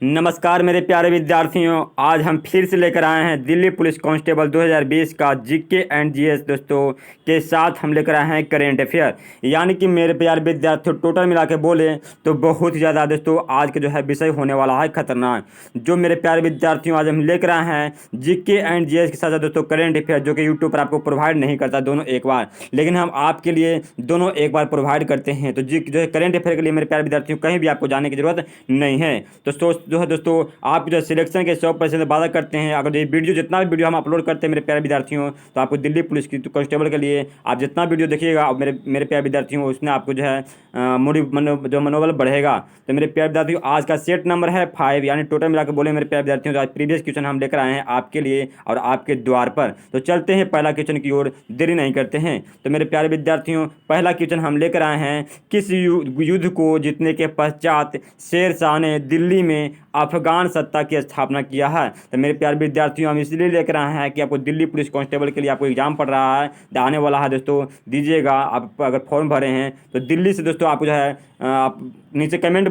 नमस्कार मेरे प्यारे विद्यार्थियों। आज हम फिर से लेकर आए हैं दिल्ली पुलिस कांस्टेबल 2020 का जीके एंड जीएस दोस्तों के साथ हम लेकर आए हैं करेंट अफेयर। यानी कि मेरे प्यारे विद्यार्थियों टोटल मिला के बोले तो बहुत ही ज़्यादा दोस्तों आज के जो है विषय होने वाला है खतरनाक। जो मेरे प्यारे विद्यार्थियों आज हम लेकर आए हैं जीके एंड जीएस के साथ साथ दोस्तों करेंट अफेयर, जो कि यूट्यूब पर आपको प्रोवाइड नहीं करता दोनों एक बार, लेकिन हम आपके लिए दोनों एक बार प्रोवाइड करते हैं। तो जी जो है करेंट अफेयर के लिए मेरे प्यारे विद्यार्थियों कहीं भी आपको जाने की जरूरत नहीं है। तो जो है दोस्तों आप जो सिलेक्शन के 100% वादा करते हैं। अगर ये वीडियो जितना भी वीडियो हम अपलोड करते हैं मेरे प्यारे विद्यार्थियों, तो आपको दिल्ली पुलिस की कांस्टेबल के लिए आप जितना वीडियो देखिएगा मेरे मेरे प्यारे विद्यार्थियों, उसमें आपको जो है जो मनोबल बढ़ेगा। तो मेरे प्यारे विद्यार्थियों आज का सेट नंबर है 5, यानी टोटल मिलाकर बोले मेरे प्यारे विद्यार्थियों तो आज प्रीवियस क्वेश्चन हम लेकर आए हैं आपके लिए और आपके द्वार पर। तो चलते हैं पहला क्वेश्चन की ओर, देरी नहीं करते हैं। तो मेरे प्यारे विद्यार्थियों पहला क्वेश्चन हम लेकर आए हैं, किस युद्ध को जीतने के पश्चात शेरशाह ने दिल्ली में अफगान सत्ता की स्थापना किया है। तो मेरे प्यारे विद्यार्थियों हम इसलिए लेकर आए हैं कि आपको दिल्ली पुलिस कांस्टेबल के लिए आपको एग्जाम पढ़ रहा है, आने वाला है दोस्तों, दीजिएगा। आप अगर फॉर्म भरे हैं तो दिल्ली से दोस्तों आपको जो है आप नीचे कमेंट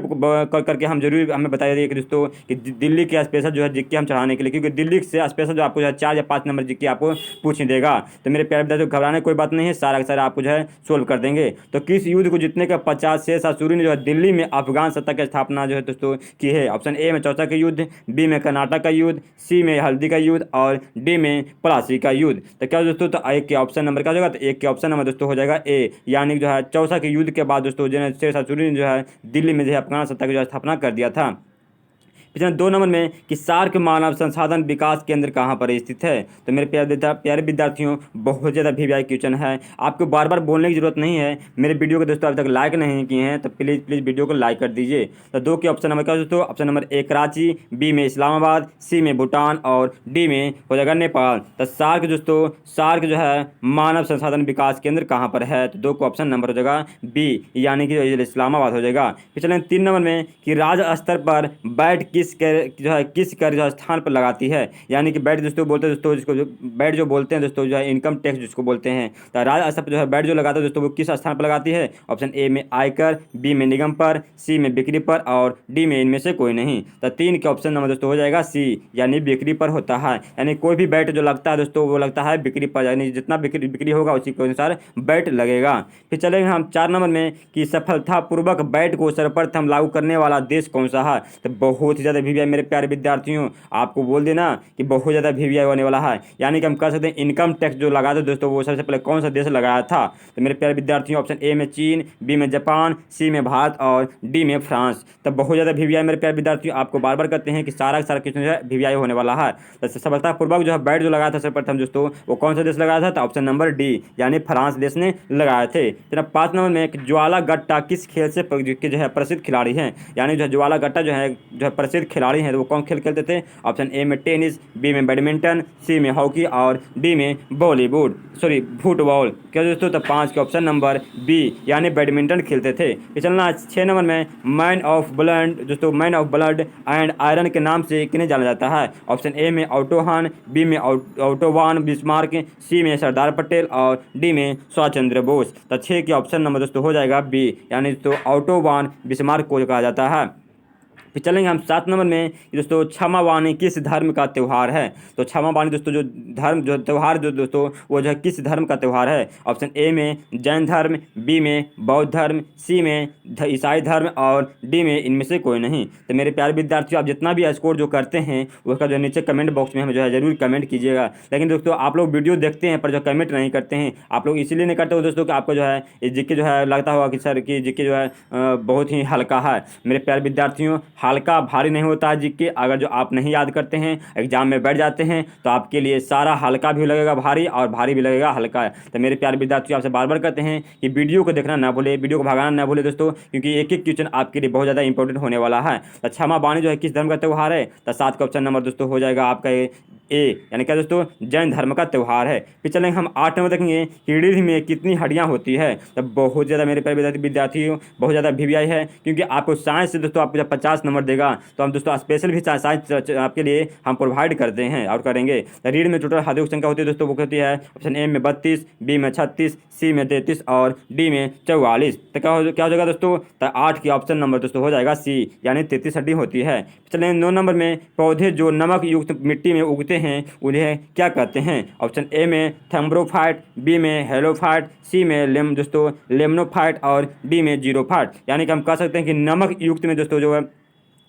करके हम जरूर हमें बताइए कि दोस्तों कि दिल्ली के स्पेशल जो है जीके हम चढ़ाने के लिए, क्योंकि दिल्ली से स्पेशल जो आपको जो है 4 या 5 नंबर जीके आपको पूछ ही देगा। तो मेरे प्यारे विद्यार्थियों घबराने कोई बात नहीं है, सारा का सारा आपको जो है सोल्व कर देंगे। तो किस युद्ध को जीतने का 50 शेरशाह सूरी ने जो है दिल्ली में अफगान सत्ता की स्थापना जो है दोस्तों की है। ऑप्शन ए में चौसा का युद्ध, बी में कर्नाटक का युद्ध, सी में हल्दी का युद्ध और डी में प्लासी का युद्ध। तो क्या दोस्तों तो एक के ऑप्शन नंबर क्या हो जाएगा, तो एक के ऑप्शन नंबर दोस्तों हो जाएगा ए, यानी जो है चौसा के युद्ध के बाद दोस्तों जो है शेरशाह सूरी ने जो है दिल्ली में जो है अफगान सत्ता की जो स्थापना कर दिया था। पिछले 2 नंबर में कि सार्क मानव संसाधन विकास केंद्र कहाँ पर स्थित है। तो मेरे प्यारे विद्यार्थियों बहुत ज़्यादा वीवीआई क्वेश्चन है, आपको बार बार बोलने की जरूरत नहीं है। मेरे वीडियो को दोस्तों अभी तक लाइक नहीं किए हैं तो प्लीज़ वीडियो को लाइक कर दीजिए। तो 2 के ऑप्शन नंबर क्या दोस्तों, option number A Karachi, B में इस्लामाबाद, सी में भूटान और डी में हो जाएगा नेपाल। तो सार्क जो है मानव संसाधन विकास केंद्र कहाँ पर है, तो 2 का ऑप्शन नंबर हो जाएगा बी, यानी कि इस्लामाबाद हो जाएगा। पिछले 3 नंबर में कि राज्य स्तर पर बैट किस कर जो स्थान पर लगाती है, यानी कि बैट दोस्तों बोलते हैं दोस्तों जिसको बैट जो बोलते हैं दोस्तों जो है इनकम टैक्स जिसको बोलते हैं। तो राज्य स्तर पर जो है बैट जो लगाता है दोस्तों वो किस स्थान पर लगाती है। ऑप्शन ए में आयकर, बी में निगम पर, सी में बिक्री पर और डी में इनमें से कोई नहीं। तो 3 के ऑप्शन नंबर दोस्तों हो जाएगा सी, यानी बिक्री पर होता है। यानी कोई भी बैट जो लगता है दोस्तों वो लगता है बिक्री पर, यानी जितना बिक्री होगा उसी के अनुसार बैट लगेगा। फिर चलेंगे हम 4 नंबर में कि सफलतापूर्वक बैट को सर्वप्रथम लागू करने वाला देश कौन सा है। तो बहुत ही ज़्यादा वीवीआई मेरे प्यारे विद्यार्थियों आपको बोल देना कि बहुत ज़्यादा वीवीआई होने वाला है, यानी कि हम कह सकते हैं इनकम टैक्स जो लगा दो दोस्तों वो सबसे पहले कौन सा देश लगाया था। तो मेरे प्यारे विद्यार्थियों ऑप्शन ए में चीन, बी में जापान, सी में भारत और डी में फ्रांस। तो बहुत ज़्यादा वीवीआई मेरे प्यारे विद्यार्थियों आपको बार बार कहते हैं कि सारा क्वेश्चन जो है वीवीआई होने वाला है। तो सफलतापूर्वक जो है बैट जो लगाया था सर्वप्रथम दोस्तों वो कौन सा देश लगाया था, तो ऑप्शन नंबर डी, यानी फ्रांस देश ने लगाए थे। फिर 5 नंबर में ज्वाला गट्टा किस खेल से जो है प्रसिद्ध खिलाड़ी हैं, यानी जो ज्वाला गट्टा जो है प्रसिद्ध खिलाड़ी हैं तो वो कौन खेल खेलते थे। ऑप्शन ए में टेनिस, बी में बैडमिंटन, सी में हॉकी और डी में फुटबॉल। क्या दोस्तों, तो 5 के ऑप्शन नंबर बी, यानी बैडमिंटन खेलते थे। चलना 6 नंबर में man of blood and iron के नाम से किन्हें जाना जाता है। ऑप्शन ए में ऑटो हान, बी में ऑटो वान बिस्मार्क, सी में सरदार पटेल और डी में सुभाष चंद्र बोस। तो 6 के ऑप्शन नंबर दोस्तों हो जाएगा बी, यानी तो ऑटो वान बिस्मार्क को कहा जाता है। फिर चलेंगे हम 7 नंबर में दोस्तों क्षमा वाणी किस धर्म का त्यौहार है। तो क्षमा वाणी दोस्तों जो त्यौहार जो दोस्तों वो जो है किस धर्म का त्यौहार है। ऑप्शन ए में जैन धर्म, बी में बौद्ध धर्म, सी में ईसाई धर्म और डी में इनमें से कोई नहीं। तो मेरे प्यारे विद्यार्थियों आप जितना भी स्कोर जो करते हैं उसका जो नीचे कमेंट बॉक्स में हमें जो है जरूर कमेंट कीजिएगा। लेकिन दोस्तों आप लोग वीडियो देखते हैं पर जो कमेंट नहीं करते हैं, आप लोग इसीलिए नहीं करते हो दोस्तों कि आपको जो है ये जीके जो है लगता होगा कि सर कि जीके जो है बहुत ही हल्का है। मेरे प्यारे विद्यार्थियों हल्का भारी नहीं होता है जीके, अगर जो आप नहीं याद करते हैं एग्जाम में बैठ जाते हैं तो आपके लिए सारा हल्का भी लगेगा भारी और भारी भी लगेगा हल्का। तो मेरे प्यारे विद्यार्थियों आपसे बार बार कहते हैं कि वीडियो को देखना ना भूले, वीडियो को भगाना ना भूले दोस्तों, क्योंकि एक एक क्वेश्चन आपके लिए बहुत ज़्यादा इंपॉर्टेंट होने वाला है। तो क्षमा वाणी जो है किस धर्म का त्यौहार है, तो 7 का ऑप्शन नंबर दोस्तों हो जाएगा आपका ए, यानी क्या दोस्तों, जैन धर्म का त्यौहार है। फिर चलेंगे हम 8 नंबर देखेंगे कि रीढ़ में कितनी हड्डियाँ होती है। तो बहुत ज़्यादा मेरे प्यारे विद्यार्थियों बहुत ज़्यादा वीवीआई है, क्योंकि आपको साइंस से दोस्तों आपको जब 50 नंबर देगा तो हम दोस्तों स्पेशल भी साइंस आपके लिए हम प्रोवाइड करते हैं और करेंगे। तो रीढ़ में टोटल हड्डियों की संख्या होती है दोस्तों, वो होती है ऑप्शन ए में 32, बी में 36, सी में 33 और डी में 44। तो क्या हो जाएगा दोस्तों, तो 8 की ऑप्शन नंबर दोस्तों हो जाएगा सी, यानी 33 हड्डी होती है। चलें 9 नंबर में, पौधे जो नमक युक्त मिट्टी में उगते हैं उन्हें क्या कहते हैं। ऑप्शन ए में थैम्ब्रोफाइट, बी में हेलोफाइट, सी में दोस्तों लेमनोफाइट और डी में जीरोफाइट। यानी कि हम कह सकते हैं कि नमक युक्त में दोस्तों जो है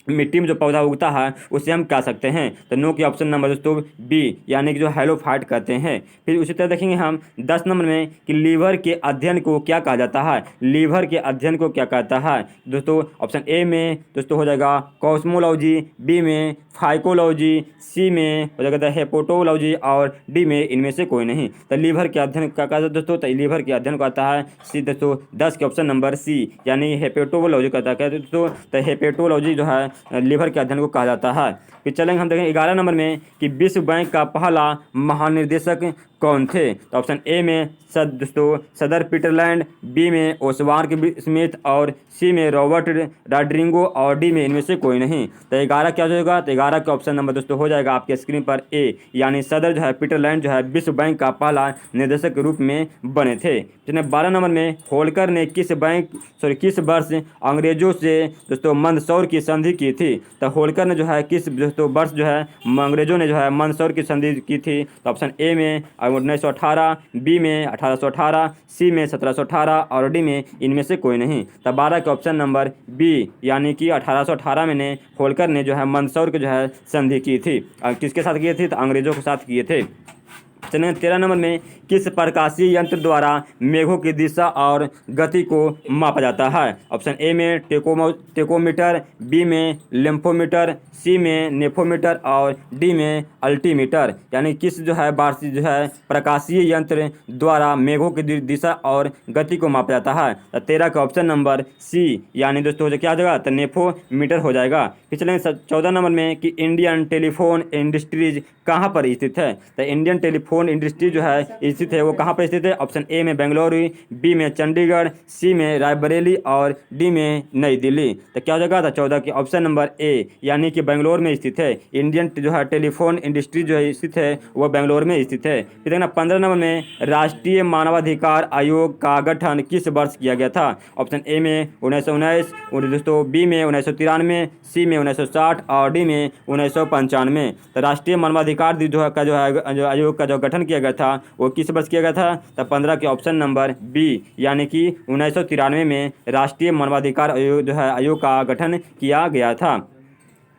मिट्टी में जो पौधा उगता है उसे हम कह सकते हैं। तो नो की ऑप्शन नंबर दोस्तों बी, यानी कि जो हेलोफाइट कहते हैं। फिर उसी तरह देखेंगे हम 10 नंबर में कि लीवर के अध्ययन को क्या कहा जाता है। लीवर के अध्ययन को क्या कहता है दोस्तों, ऑप्शन ए में दोस्तों हो जाएगा कॉस्मोलॉजी, बी में फाइकोलॉजी, सी में हो जाएगा हेपेटोलॉजी और डी में इनमें से कोई नहीं। तो लीवर के अध्ययन क्या कहता है दोस्तों, तो लीवर के अध्ययन को आता है सी दोस्तों 10 के ऑप्शन नंबर सी, यानी हेपेटोलॉजी कहता है दोस्तों। तो हेपेटोलॉजी जो है लीवर के अध्ययन को कहा जाता है। फिर चलेंगे हम देखेंगे 11 नंबर में कि विश्व बैंक का पहला महानिदेशक कौन थे। तो ऑप्शन ए में दोस्तों सदर पीटरलैंड, बी में ओसवार्ग स्मिथ और सी में रॉबर्ट रॉड्रिगो और डी में इनमें से कोई नहीं। तो 11 क्या हो जाएगा, तो 11 का ऑप्शन नंबर दोस्तों हो जाएगा आपके स्क्रीन पर ए, यानी सदर जो है पीटरलैंड जो है विश्व बैंक का पहला निदेशक के रूप में बने थे। जिन्हें 12 नंबर में होल्कर ने किस वर्ष अंग्रेजों से दोस्तों मंदसौर की संधि की थी। तो होल्कर ने जो है किस दोस्तों वर्ष जो है अंग्रेजों ने जो है मंदसौर की संधि की थी। तो ऑप्शन ए में 1918, बी में 1818, सी में 1718 और डी में इनमें से कोई नहीं। तो 12 के ऑप्शन नंबर बी, यानी कि 1818 में ने होल्कर ने जो है मंदसौर की जो है संधि की थी। किसके साथ किए थे, तो अंग्रेजों के साथ किए थे। चलिए 13 नंबर में किस प्रकाशीय यंत्र द्वारा मेघों की दिशा और गति को मापा जाता है। ऑप्शन ए में टेकोमीटर, बी में लिम्फोमीटर, सी में नेफोमीटर और डी में अल्टीमीटर। यानी किस जो है वार्षिक जो है प्रकाशीय यंत्र द्वारा मेघों की दिशा और गति को मापा जाता है। तो 13 का ऑप्शन नंबर सी, यानी दोस्तों क्या हो जाएगा, तो नेफोमीटर हो जाएगा। फिर चलेंगे 14 नंबर में कि इंडियन टेलीफोन इंडस्ट्रीज कहाँ पर स्थित है। तो इंडियन टेलीफोन इंडस्ट्री जो है स्थित है वो कहाँ पर स्थित है। ऑप्शन ए में बेंगलुरु, बी में चंडीगढ़, सी में रायबरेली और डी में नई दिल्ली। तो क्या हो जाएगा, था 14 की ऑप्शन नंबर ए, यानी कि बेंगलोर में स्थित है। इंडियन जो है टेलीफोन इंडस्ट्री जो है स्थित है वो बेंगलोर में स्थित है। फिर देखना 15 नंबर में राष्ट्रीय मानवाधिकार आयोग का गठन किस वर्ष किया गया था। ऑप्शन ए में 1919, दोस्तों बी में 1993, सी में 1960 और डी में 1995। तो राष्ट्रीय मानवाधिकार जो है आयोग का जो गठन किया गया था वो किस वर्ष किया गया था। तो 15 के ऑप्शन नंबर बी, यानी कि 1993 में राष्ट्रीय मानवाधिकार आयोग का गठन किया गया था।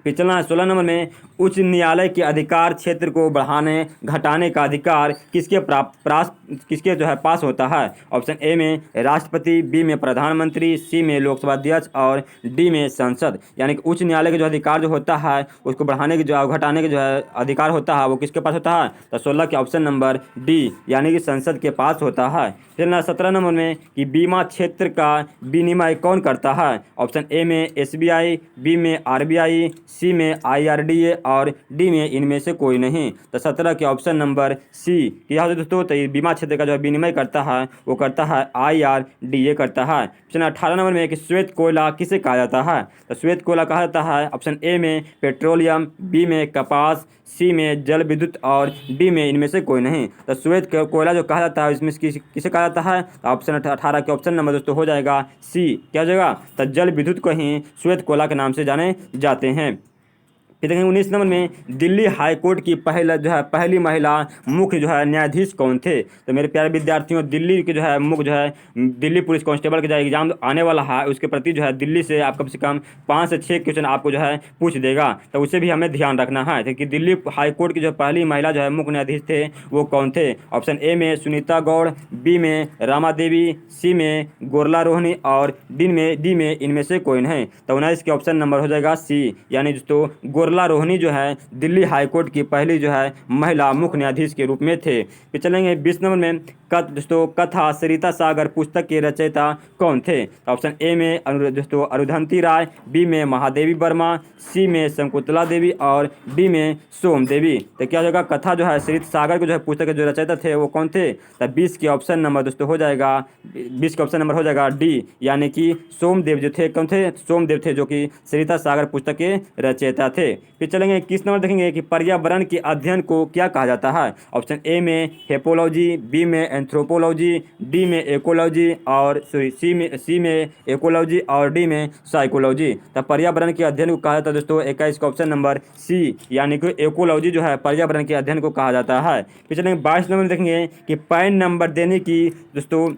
फिर चलना 16 नंबर में उच्च न्यायालय के अधिकार क्षेत्र को बढ़ाने घटाने का अधिकार किसके जो है पास होता है। ऑप्शन ए में राष्ट्रपति, बी में प्रधानमंत्री, सी में लोकसभा अध्यक्ष और डी में संसद। यानी कि उच्च न्यायालय का जो अधिकार जो होता है उसको बढ़ाने के जो घटाने के जो है अधिकार होता है वो किसके पास होता है। तो 16 के ऑप्शन नंबर डी, यानी कि संसद के पास होता है। फिर 17 नंबर में कि बीमा क्षेत्र का विनियमन कौन करता है। ऑप्शन ए में SBI, बी में RBI, सी में IRDA और डी में इनमें से कोई नहीं। तो 17 के ऑप्शन नंबर सी क्या होता है दोस्तों, तो बीमा क्षेत्र का जो विनिमय करता है वो करता है IRDA करता है। ऑप्शन 18 नंबर में कि श्वेत कोयला किसे कहा जाता है। तो श्वेत कोयला कहा जाता है ऑप्शन ए में पेट्रोलियम, बी में कपास, सी में जल विद्युत और डी में इनमें से कोई नहीं। तो श्वेत कोयला जो कहा जाता है इसमें किसे कहा जाता है। ऑप्शन 18 के ऑप्शन नंबर दोस्तों हो जाएगा सी, क्या हो जाएगा, तो जल विद्युत को ही श्वेत कोयला के नाम से जाने जाते हैं। फिर देखेंगे 19 नंबर में दिल्ली हाई कोर्ट की पहली महिला मुख्य जो है न्यायाधीश कौन थे। तो मेरे प्यारे विद्यार्थियों, दिल्ली के जो है मुख्य जो है दिल्ली पुलिस कांस्टेबल का जो एग्जाम आने वाला है उसके प्रति जो है दिल्ली से आप कम से कम 5 से 6 क्वेश्चन आपको जो है पूछ देगा। तो उसे भी हमें ध्यान रखना है। क्योंकि दिल्ली हाई कोर्ट की जो पहली महिला जो है मुख्य न्यायाधीश थे वो कौन थे। ऑप्शन ए में सुनीता गौड़, बी में रमा देवी, सी में गोरला रोहनी और डी में इनमें से कोई नहीं। तो 19 के ऑप्शन नंबर हो जाएगा सी, यानी दोस्तों मोरला रोहनी जो है दिल्ली हाईकोर्ट की पहली जो है महिला मुख्य न्यायाधीश के रूप में थे। फिर चलेंगे 20 नंबर में दोस्तों कथा सरिता सागर पुस्तक के रचयिता कौन थे? तो ऑप्शन ए में दोस्तों अरुंधति राय, बी में महादेवी वर्मा, सी में शकुंतला देवी और डी में सोम देवी। तो क्या होगा? कथा जो है सरिता सागर को जो है पुस्तक के जो रचयिता थे वो कौन थे? तो 20 के ऑप्शन नंबर दोस्तों हो जाएगा 20 का ऑप्शन नंबर हो जाएगा डी, यानी कि सोमदेव जो थे कौन थे? सोमदेव थे, जो कि सरिता सागर पुस्तक के रचयिता थे। फिर चलेंगे 21 नंबर देखेंगे कि पर्यावरण के अध्ययन को क्या कहा जाता है? ऑप्शन ए में हेपोलॉजी, बी में एंथ्रोपोलॉजी, डी में इकोलॉजी और सी में इकोलॉजी और डी में साइकोलॉजी। तो पर्यावरण के अध्ययन को कहा जाता है दोस्तों 21 का ऑप्शन नंबर सी, यानी कि इकोलॉजी जो है पर्यावरण के अध्ययन को कहा जाता है। फिर चलेंगे 22 नंबर देखेंगे कि पैन नंबर देने की दोस्तों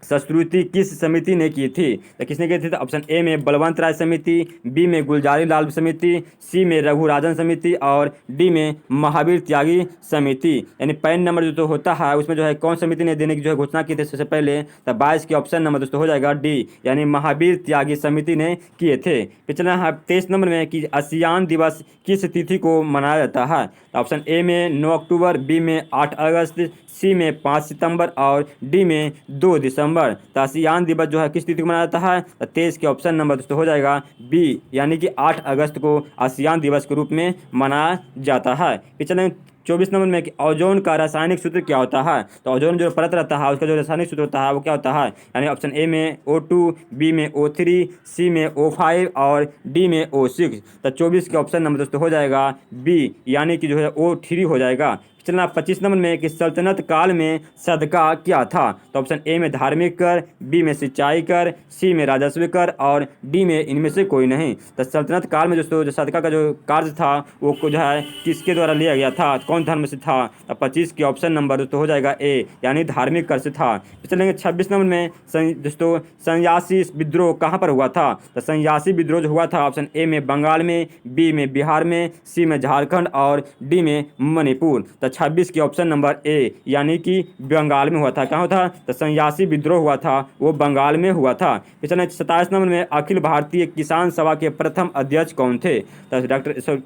संस्तुति किस समिति ने की थी? तो किसने की थी? तो ऑप्शन ए में बलवंत राय समिति, बी में गुलजारी लाल समिति, सी में रघुराजन समिति और डी में महावीर त्यागी समिति। यानी पैन नंबर जो तो होता है उसमें जो है कौन समिति ने देने की जो है घोषणा की थी सबसे पहले? तो 22 के ऑप्शन नंबर दोस्तों हो जाएगा डी, यानी महावीर त्यागी समिति ने किए थे। फिर चलना है 23 नंबर में कि आसियान दिवस किस तिथि को मनाया जाता है? तो ऑप्शन ए में 9 अक्टूबर, बी में 8 अगस्त, सी में 5 सितंबर और डी में 2 दिसंबर। तो आसियान दिवस जो है किस तिथि को मनाया जाता है? तो 23 के ऑप्शन नंबर दोस्तों हो जाएगा बी, यानी कि 8 अगस्त को आसियान दिवस के रूप में मनाया जाता है। फिर चलें 24 नंबर में कि ओजोन का रासायनिक सूत्र क्या होता है? तो ओजोन जो परत रहता है उसका जो रासायनिक सूत्र होता है वो क्या होता है? यानी ऑप्शन ए में O2, बी में O3, सी में O5 और डी में O6। तो 24 के ऑप्शन नंबर दोस्तों हो जाएगा बी, यानी कि जो है O3 हो जाएगा। चलना 25 नंबर में कि सल्तनत काल में सदका क्या था? तो ऑप्शन ए में धार्मिक कर, बी में सिंचाई कर, सी में राजस्व कर और डी में इनमें से कोई नहीं। तो सल्तनत काल में दोस्तों जो सदका का जो कार्य था वो जो है किसके द्वारा लिया गया था, कौन धर्म से था? तो 25 के ऑप्शन नंबर दोस्तों हो जाएगा ए, यानी धार्मिक कर से था। चलेंगे 26 नंबर में दोस्तों सन्यासी विद्रोह कहाँ पर हुआ था? तो सन्यासी विद्रोह जो हुआ था ऑप्शन ए में बंगाल में, बी में बिहार में, सी में झारखंड और डी में मणिपुर। तो 26 के ऑप्शन नंबर ए, यानी कि बंगाल में हुआ था। कहाँ हुआ था? तो सन्यासी विद्रोह हुआ था वो बंगाल में हुआ था। फिर चलें 27 नंबर में अखिल भारतीय किसान सभा के प्रथम अध्यक्ष कौन थे? तो डॉक्टर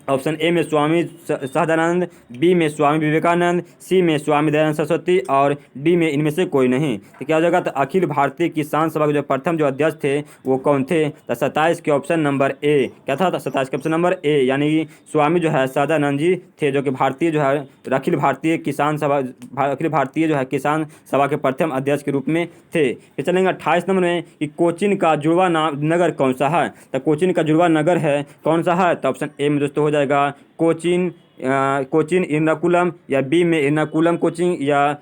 ऑप्शन ए में स्वामी सहजानंद, बी में स्वामी विवेकानंद, सी में स्वामी दयानंद सरस्वती और डी में इनमें से कोई नहीं। तो क्या हो जाएगा? तो अखिल भारतीय किसान सभा के जो प्रथम जो अध्यक्ष थे वो कौन थे? तो 27 के ऑप्शन नंबर ए क्या था? तो 27 के ऑप्शन नंबर ए, यानी कि स्वामी जो है सहजानंद जी थे, जो कि भारतीय जो है अखिल भारतीय किसान किसान सभा के प्रथम अध्यक्ष के रूप में थे। फिर चलेंगे 28 नंबर में कि कोचीन का जुड़वा नगर कौन सा है? तो कोचीन का जुड़वा नगर है कौन सा है? तो ऑप्शन ए में दोस्तों हो जाएगा कोचीन एर्नाकुलम, या बी में एर्नाकुलम कोचीन, या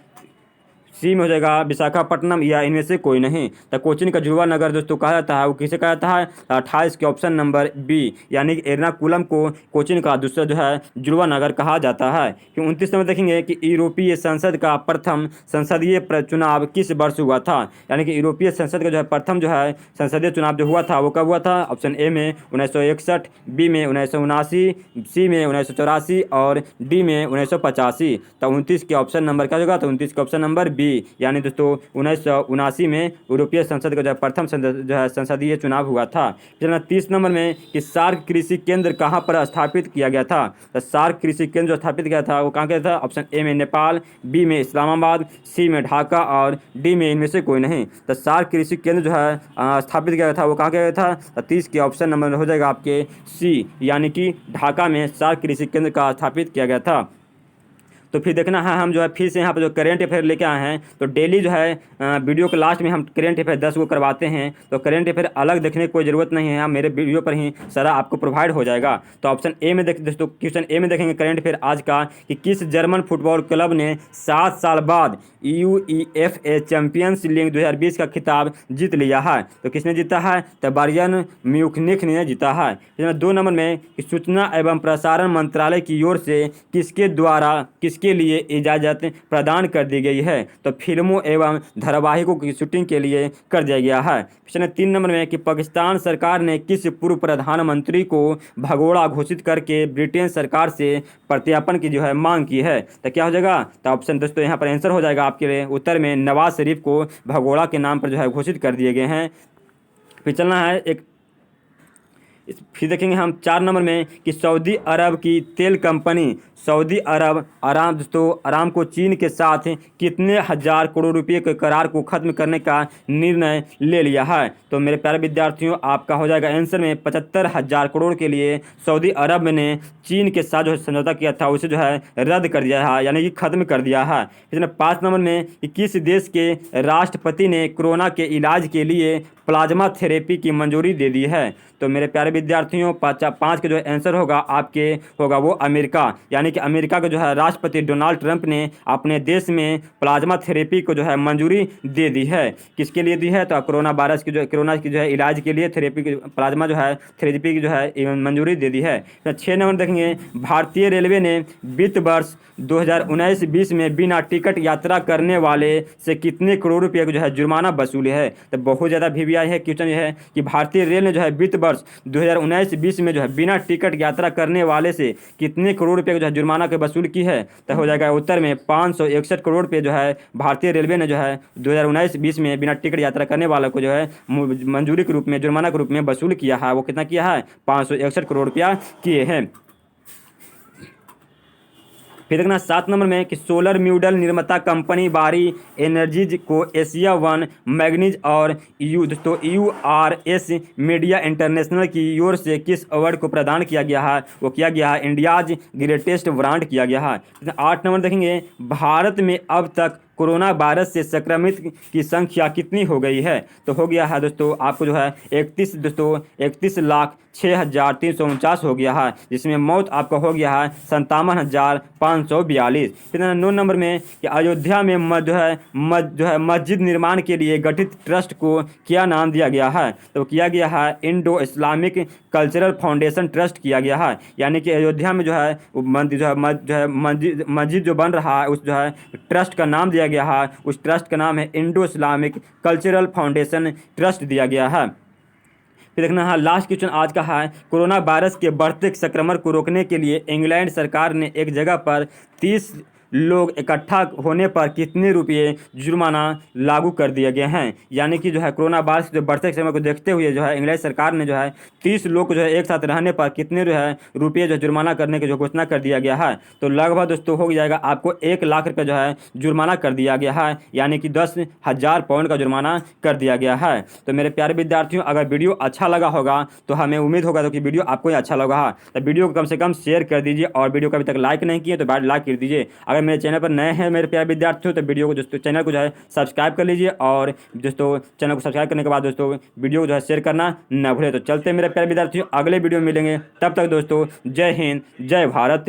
सी में हो जाएगा विशाखापट्टनम, या इनमें से कोई नहीं। तो कोचीन का जुड़वा नगर दोस्तों कहा जाता है वो किसे कहा जाता है? 28 के ऑप्शन नंबर बी, यानी कि एर्नाकुलम को कोचीन का दूसरा जो है जुड़वा नगर कहा जाता है। फिर 29 नंबर देखेंगे कि यूरोपीय संसद का प्रथम संसदीय चुनाव किस वर्ष हुआ था? यानी कि यूरोपीय संसद का जो है प्रथम जो है संसदीय चुनाव जो हुआ था वो कब हुआ था? ऑप्शन ए में 1961, बी में 1979, सी में 1984 और डी में 1985। तो 29 के ऑप्शन नंबर क्या होगा? तो 29 के ऑप्शन नंबर बी, यानी दोस्तों 1979 में यूरोपीय संसद का जो प्रथम जो है संसदीय चुनाव हुआ था। चलना 30 नंबर में कि सार्क कृषि केंद्र कहाँ पर स्थापित किया गया था? तो सार्क कृषि केंद्र जो स्थापित किया था वो कहाँ किया था? ऑप्शन ए में नेपाल, बी में इस्लामाबाद, सी में ढाका और डी में इनमें से कोई नहीं। तो सार्क कृषि केंद्र जो है स्थापित किया था वो कहाँ किया गया था? तो 30 के ऑप्शन नंबर हो जाएगा आपके सी, यानी कि ढाका में सार्क कृषि केंद्र का स्थापित किया गया था। तो फिर देखना है हम जो है फिर से यहाँ पर जो करेंट अफेयर लेके आए हैं, तो डेली जो है वीडियो के लास्ट में हम करेंट अफेयर 10 को करवाते हैं। तो करेंट अफेयर अलग देखने की कोई ज़रूरत नहीं है, मेरे वीडियो पर ही सारा आपको प्रोवाइड हो जाएगा। तो ऑप्शन ए में दोस्तों क्वेश्चन ए में देखेंगे करेंट अफेयर आज का कि किस जर्मन फुटबॉल क्लब ने 7 साल बाद UEFA चैंपियंस लीग 2020 का खिताब जीत लिया है? तो किसने जीता है? तो बायर्न म्यूनिख ने जीता है। इसमें 2 नंबर में कि सूचना एवं प्रसारण मंत्रालय की ओर से किसके लिए इजाज़त प्रदान कर दी गई है? तो फिल्मों एवं धारावाहिकों की शूटिंग के लिए कर दिया गया है। प्रश्न 3 नंबर में कि पाकिस्तान सरकार ने किस पूर्व प्रधानमंत्री को भगोड़ा घोषित करके ब्रिटेन सरकार से प्रत्यार्पण की जो है मांग की है? तो क्या हो जाएगा? तो ऑप्शन दोस्तों यहाँ पर आंसर हो जाएगा आपके लिए उत्तर में नवाज शरीफ को भगोड़ा के नाम पर जो है घोषित कर दिए गए हैं। फिर चलना है एक फिर देखेंगे हम 4 नंबर में कि सऊदी अरब की तेल कंपनी सऊदी अरब अरामको चीन के साथ कितने हज़ार करोड़ रुपए के करार को खत्म करने का निर्णय ले लिया है। तो मेरे प्यारे विद्यार्थियों, आपका हो जाएगा आंसर में 75,000 करोड़ के लिए सऊदी अरब ने चीन के साथ जो समझौता किया था उसे जो है रद्द कर दिया है, यानी कि खत्म कर दिया है। इसमें 5 नंबर में कि किस देश के राष्ट्रपति ने कोरोना के इलाज के लिए प्लाज्मा थेरेपी की मंजूरी दे दी है। तो मेरे प्यारे विद्यार्थियों, 5 के जो आंसर होगा आपके होगा वो अमेरिका, यानी कि अमेरिका के जो है राष्ट्रपति डोनाल्ड ट्रंप ने अपने देश में प्लाज्मा थेरेपी को जो है मंजूरी दे दी है। किसके लिए दी है? तो कोरोना की जो है इलाज के लिए प्लाज्मा जो है थेरेपी की जो है मंजूरी दे दी है। तो 6 नंबर देखेंगे, भारतीय रेलवे ने वित्त वर्ष 2019-20 में बिना टिकट यात्रा करने वाले से कितने करोड़ रुपये को जो है जुर्माना वसूले है। तो बहुत ज़्यादा VVI है क्वेश्चन। यह है कि भारतीय रेल ने जो है वित्त वर्ष 2019-20 में जो है बिना टिकट यात्रा करने वाले से कितने करोड़ रुपये को जो है जुर्माना के वसूल की है। तो हो जाएगा उत्तर में 561 करोड़ रुपये जो है भारतीय रेलवे ने जो है 2019-20 में बिना टिकट यात्रा करने वालों को जो है मंजूरी के रूप में जुर्माना के रूप में वसूल किया है। वो कितना किया है? 561 करोड़ रुपया किए हैं। फिर देखना 7 नंबर में कि सोलर म्यूडल निर्माता कंपनी बारी एनर्जीज को एशिया वन मैग्नीज और URS मीडिया इंटरनेशनल की ओर से किस अवार्ड को प्रदान किया गया है? वो किया गया है इंडियाज ग्रेटेस्ट ब्रांड किया गया है। 8 नंबर देखेंगे, भारत में अब तक कोरोना वायरस से संक्रमित की संख्या कितनी हो गई है? तो हो गया है दोस्तों आपको जो है 31,06,349 हो गया है, जिसमें मौत आपका हो गया है 57,542। फिर 9 नंबर में कि अयोध्या में मस्जिद निर्माण के लिए गठित ट्रस्ट को क्या नाम दिया गया है? तो किया गया है Indo Islamic cultural foundation trust किया गया है, यानी कि अयोध्या में जो है मस्जिद जो बन रहा है उस जो है ट्रस्ट का नाम दिया गया है। उस ट्रस्ट का नाम है Indo Islamic cultural foundation trust दिया गया है। फिर देखना है लास्ट क्वेश्चन आज का है, कोरोना वायरस के बढ़ते संक्रमण को रोकने के लिए इंग्लैंड सरकार ने एक जगह पर 30 लोग इकट्ठा होने पर कितने रुपये जुर्माना लागू कर दिए गए हैं? यानी कि जो है कोरोना वायरस के बढ़ते समय को देखते हुए जो है इंग्लैंड सरकार ने जो है 30 लोग को जो है एक साथ रहने पर कितने जो है रुपये जो जुर्माना करने की जो घोषणा कर दिया गया है। तो लगभग दोस्तों हो जाएगा आपको 1 लाख रुपये जो है जुर्माना कर दिया गया है, यानी कि 10,000 पाउंड का जुर्माना कर दिया गया है। तो मेरे प्यारे विद्यार्थियों, अगर वीडियो अच्छा लगा होगा तो हमें उम्मीद होगा तो कि वीडियो आपको ही अच्छा लगा। तो वीडियो को कम से कम शेयर कर दीजिए और वीडियो को अभी तक लाइक नहीं किए तो लाइक कर दीजिए। अगर मेरे चैनल पर नए हैं मेरे प्यारे विद्यार्थियों तो वीडियो को दोस्तों चैनल को जो है सब्सक्राइब कर लीजिए और दोस्तों चैनल को सब्सक्राइब करने के बाद दोस्तों वीडियो को जो है शेयर करना न भूलें। तो चलते मेरे प्यारे विद्यार्थियों, अगले वीडियो में मिलेंगे, तब तक दोस्तों जय हिंद जय भारत।